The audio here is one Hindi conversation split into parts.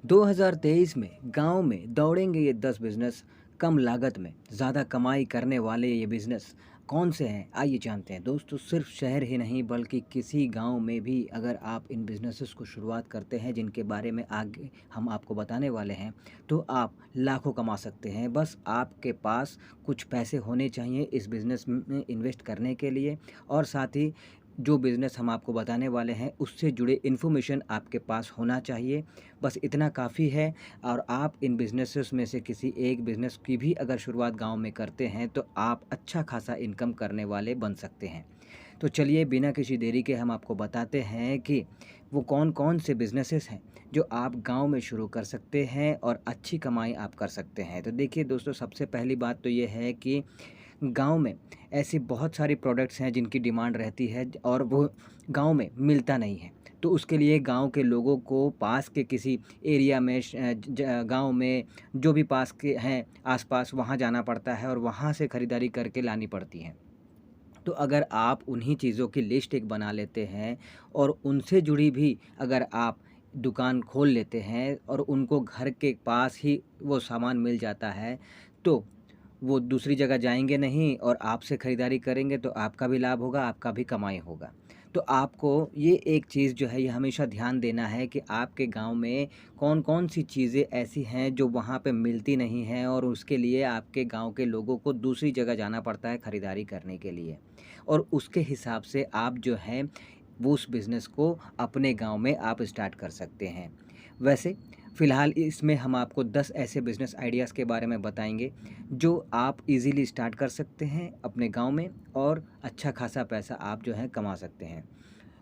2023 में गांव में दौड़ेंगे ये 10 बिजनेस, कम लागत में ज़्यादा कमाई करने वाले ये बिजनेस कौन से हैं? आइए जानते हैं। दोस्तों, सिर्फ शहर ही नहीं बल्कि किसी गांव में भी अगर आप इन बिजनेसेस को शुरुआत करते हैं जिनके बारे में आगे हम आपको बताने वाले हैं, तो आप लाखों कमा सकते हैं। बस आपके पास कुछ पैसे होने चाहिए इस बिज़नेस में इन्वेस्ट करने के लिए, और साथ ही जो बिज़नेस हम आपको बताने वाले हैं उससे जुड़े इन्फॉर्मेशन आपके पास होना चाहिए। बस इतना काफ़ी है। और आप इन बिज़नेसेस में से किसी एक बिज़नेस की भी अगर शुरुआत गाँव में करते हैं तो आप अच्छा खासा इनकम करने वाले बन सकते हैं। तो चलिए बिना किसी देरी के हम आपको बताते हैं कि वो कौन-कौन से बिज़नेसेस हैं जो आप गाँव में शुरू कर सकते हैं और अच्छी कमाई आप कर सकते हैं। तो देखिए दोस्तों, सबसे पहली बात तो ये है कि गाँव में ऐसी बहुत सारी प्रोडक्ट्स हैं जिनकी डिमांड रहती है और वो गाँव में मिलता नहीं है। तो उसके लिए गाँव के लोगों को पास के किसी एरिया में गाँव में जो भी पास के हैं आस-पास, वहाँ जाना पड़ता है और वहाँ से खरीदारी करके लानी पड़ती है। तो अगर आप उन्हीं चीज़ों की लिस्ट एक बना लेते हैं और उनसे जुड़ी भी अगर आप दुकान खोल लेते हैं और उनको घर के पास ही वो सामान मिल जाता है, तो वो दूसरी जगह जाएँगे नहीं और आपसे खरीदारी करेंगे, तो आपका भी लाभ होगा, आपका भी कमाई होगा। तो आपको ये एक चीज़ जो है ये हमेशा ध्यान देना है कि आपके गाँव में कौन-कौन सी चीज़ें ऐसी हैं जो वहाँ पे मिलती नहीं हैं और उसके लिए आपके गाँव के लोगों को दूसरी जगह जाना पड़ता है खरीदारी करने के लिए। और उसके हिसाब से आप जो है वो उस बिज़नेस को अपने गाँव में आप स्टार्ट कर सकते हैं। वैसे फ़िलहाल इसमें हम आपको 10 ऐसे बिज़नेस आइडियाज़ के बारे में बताएँगे जो आप इज़िली स्टार्ट कर सकते हैं अपने गाँव में और अच्छा खासा पैसा आप जो है कमा सकते हैं।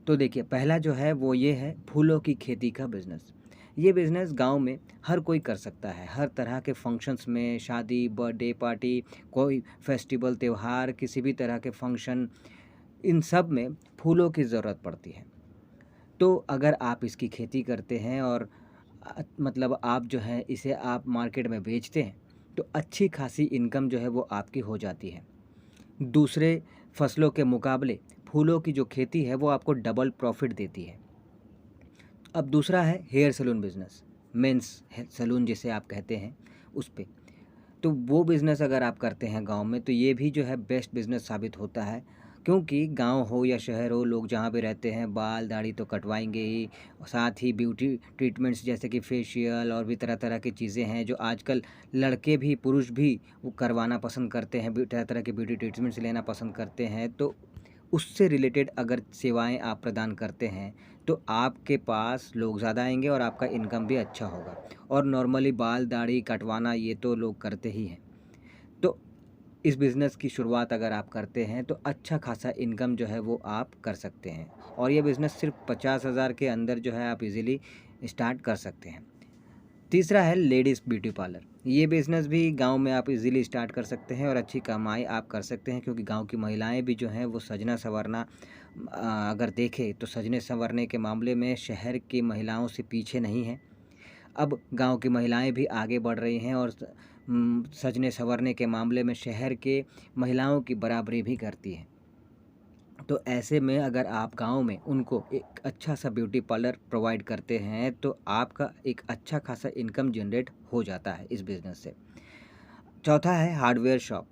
तो देखिए, पहला जो है वो ये है फूलों की खेती का बिज़नेस। ये बिज़नेस गाँव में हर कोई कर सकता है। हर तरह के फंक्शंस में, शादी, बर्थडे पार्टी, कोई फेस्टिवल, त्योहार, किसी भी तरह के फंक्शन, इन सब में फूलों की ज़रूरत पड़ती है। तो अगर आप इसकी खेती करते हैं और मतलब आप जो है इसे आप मार्केट में बेचते हैं, तो अच्छी खासी इनकम जो है वो आपकी हो जाती है। दूसरे फसलों के मुकाबले फूलों की जो खेती है वो आपको डबल प्रॉफ़िट देती है। अब दूसरा है hair salon business, men's salon जिसे आप कहते हैं, उस पे। तो वो बिज़नेस अगर आप करते हैं गाँव में, तो ये भी जो है बेस्ट बिज़नेस साबित होता है, क्योंकि गाँव हो या शहर हो, लोग जहाँ भी रहते हैं बाल दाढ़ी तो कटवाएँगे ही। और साथ ही ब्यूटी ट्रीटमेंट्स जैसे कि फेशियल और भी तरह-तरह की चीज़ें हैं जो आजकल लड़के भी पुरुष भी वो करवाना पसंद करते हैं, तरह-तरह के ब्यूटी ट्रीटमेंट्स लेना पसंद करते हैं। तो उससे रिलेटेड अगर सेवाएँ आप प्रदान करते हैं, तो आपके पास लोग ज़्यादा आएँगे और आपका इनकम भी अच्छा होगा। और नॉर्मली बाल दाढ़ी कटवाना ये तो लोग करते ही हैं। तो इस बिज़नेस की शुरुआत अगर आप करते हैं तो अच्छा खासा इनकम जो है वो आप कर सकते हैं। और ये बिज़नेस सिर्फ़ 50,000 के अंदर जो है आप इज़िली स्टार्ट कर सकते हैं। तीसरा है लेडीज़ ब्यूटी पार्लर। ये बिज़नेस भी गाँव में आप इज़िली स्टार्ट कर सकते हैं और अच्छी कमाई आप कर सकते हैं, क्योंकि गाँव की महिलाएँ भी जो हैं वो सजना-संवरना अगर देखें तो सजने-संवरने के मामले में शहर की महिलाओं से पीछे नहीं हैं। अब गाँव की महिलाएँ भी आगे बढ़ रही हैं और सजने-संवरने के मामले में शहर के महिलाओं की बराबरी भी करती हैं। तो ऐसे में अगर आप गाँव में उनको एक अच्छा-सा ब्यूटी पार्लर प्रोवाइड करते हैं, तो आपका एक अच्छा खासा इनकम जनरेट हो जाता है इस बिज़नेस से। चौथा है हार्डवेयर शॉप।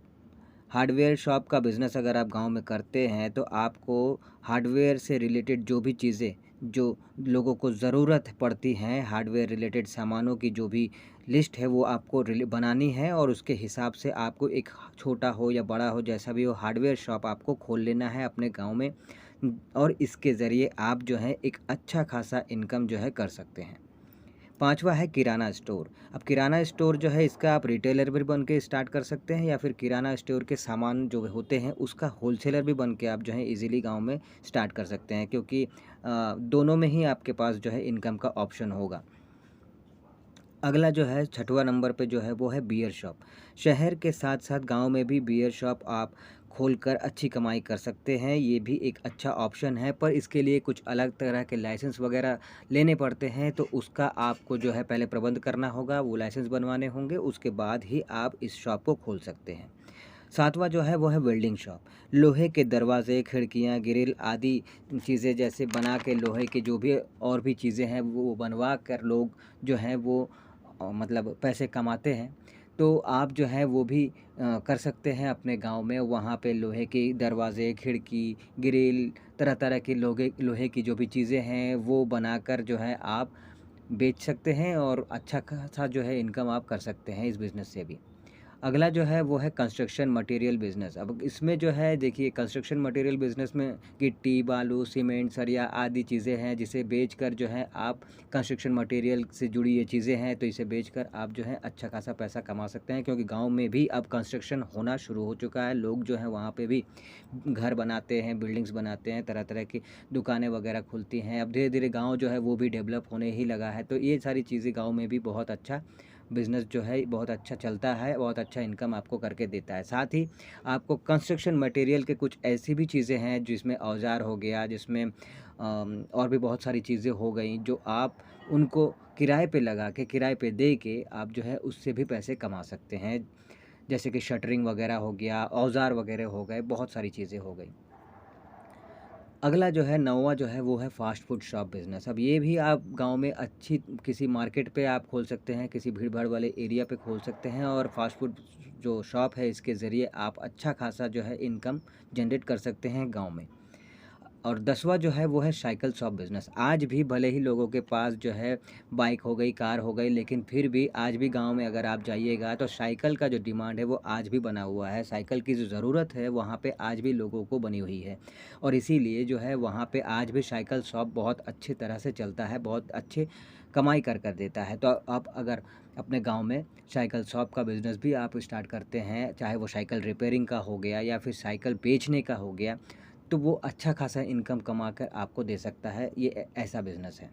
हार्डवेयर शॉप का बिज़नेस अगर आप गाँव में करते हैं, तो आपको हार्डवेयर से रिलेटेड जो भी चीज़ें, जो लोगों को ज़रूरत पड़ती हैं, हार्डवेयर रिलेटेड सामानों की जो भी लिस्ट है, वो आपको बनानी है और उसके हिसाब से आपको एक छोटा हो या बड़ा हो, जैसा भी हो, हार्डवेयर शॉप आपको खोल लेना है अपने गाँव में। और इसके ज़रिए आप जो है एक अच्छा खासा इनकम जो है कर सकते हैं। पाँचवा है किराना स्टोर। अब किराना स्टोर जो है इसका आप रिटेलर भी बन के स्टार्ट कर सकते हैं या फिर किराना स्टोर के सामान जो होते हैं उसका होलसेलर भी बन के आप जो है इजीली गाँव में स्टार्ट कर सकते हैं, क्योंकि दोनों में ही आपके पास जो है इनकम का ऑप्शन होगा। अगला जो है छठवां नंबर पे जो है वो है बियर शॉप। शहर के साथ-साथ गाँव में भी बियर शॉप आप खोलकर अच्छी कमाई कर सकते हैं। ये भी एक अच्छा ऑप्शन है, पर इसके लिए कुछ अलग तरह के लाइसेंस वगैरह लेने पड़ते हैं, तो उसका आपको जो है पहले प्रबंध करना होगा, वो लाइसेंस बनवाने होंगे, उसके बाद ही आप इस शॉप को खोल सकते हैं। सातवां जो है वो है वेल्डिंग शॉप। लोहे के दरवाजे, खिड़कियाँ, ग्रिल आदि चीज़ें जैसे बना के लोहे के जो भी और भी चीज़ें हैं वो बनवा कर लोग जो हैं वो मतलब पैसे कमाते हैं। तो आप जो है वो भी कर सकते हैं अपने गाँव में। वहाँ पे लोहे के दरवाजे, खिड़की, ग्रिल, तरह-तरह की लोहे की जो भी चीज़ें हैं वो बनाकर जो है आप बेच सकते हैं और अच्छा खासा जो है इनकम आप कर सकते हैं इस बिज़नेस से भी। अगला जो है वो है कंस्ट्रक्शन मटेरियल बिज़नेस। अब इसमें जो है देखिए कंस्ट्रक्शन मटेरियल बिज़नेस में गिट्टी, बालू, सीमेंट, सरिया आदि चीज़ें हैं जिसे बेचकर जो है आप कंस्ट्रक्शन मटेरियल से जुड़ी ये चीज़ें हैं तो इसे बेचकर आप जो है अच्छा खासा पैसा कमा सकते हैं, क्योंकि गाँव में भी अब कंस्ट्रक्शन होना शुरू हो चुका है। लोग जो हैं वहाँ पे भी घर बनाते हैं, बिल्डिंग्स बनाते हैं, तरह-तरह की दुकानें वगैरह खुलती हैं। अब धीरे-धीरे गाँव जो है वो भी डेवलप होने ही लगा है। तो ये सारी चीज़ें गाँव में भी बहुत अच्छा बिज़नेस जो है बहुत अच्छा चलता है, बहुत अच्छा इनकम आपको करके देता है। साथ ही आपको कंस्ट्रक्शन मटेरियल के कुछ ऐसी भी चीज़ें हैं जिसमें औज़ार हो गया, जिसमें और भी बहुत सारी चीज़ें हो गई जो आप उनको किराए पे लगा के, किराए पे दे के आप जो है उससे भी पैसे कमा सकते हैं। जैसे कि शटरिंग वगैरह हो गया, औज़ार वगैरह हो गए, बहुत सारी चीज़ें हो गई। अगला जो है 9वां जो है वो है फ़ास्ट फ़ूड शॉप बिज़नेस। अब ये भी आप गाँव में अच्छी किसी मार्केट पे आप खोल सकते हैं, किसी भीड़-भाड़ वाले एरिया पे खोल सकते हैं और फ़ास्ट फ़ूड जो शॉप है इसके ज़रिए आप अच्छा खासा जो है इनकम जनरेट कर सकते हैं गाँव में। और 10वां जो है वो है साइकिल शॉप बिज़नेस। आज भी भले ही लोगों के पास जो है बाइक हो गई, कार हो गई, लेकिन फिर भी आज भी गाँव में अगर आप जाइएगा तो साइकिल का जो डिमांड है वो आज भी बना हुआ है। साइकिल की जो ज़रूरत है वहाँ पे आज भी लोगों को बनी हुई है और इसीलिए जो है वहाँ पे आज भी साइकिल शॉप बहुत अच्छी तरह से चलता है, बहुत अच्छी कमाई कर देता है। तो आप अगर अपने गाँव में साइकिल शॉप का बिज़नेस भी आप स्टार्ट करते हैं, चाहे वो साइकिल रिपेयरिंग का हो गया या फिर साइकिल बेचने का हो गया, तो वो अच्छा खासा इनकम कमा कर आपको दे सकता है। ये ऐसा बिज़नेस है।